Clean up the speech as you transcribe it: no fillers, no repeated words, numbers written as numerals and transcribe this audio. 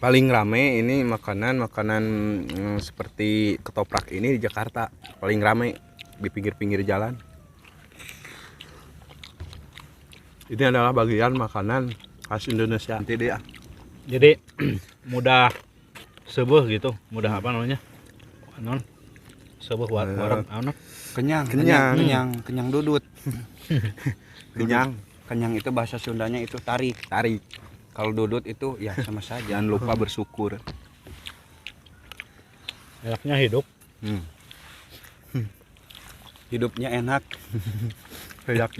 Paling rame ini makanan seperti ketoprak ini di Jakarta. Paling rame di pinggir-pinggir jalan. Ini adalah bagian makanan khas Indonesia. Nanti dia. Jadi mudah sebuh gitu, mudah apa namanya? Non sebuh warung non. Kenyang dudut. Kenyang Kenyang itu bahasa Sundanya itu tarik. Kalau dudut itu ya sama saja. Jangan lupa bersyukur. Enaknya hidup. Hidupnya enak. Kayak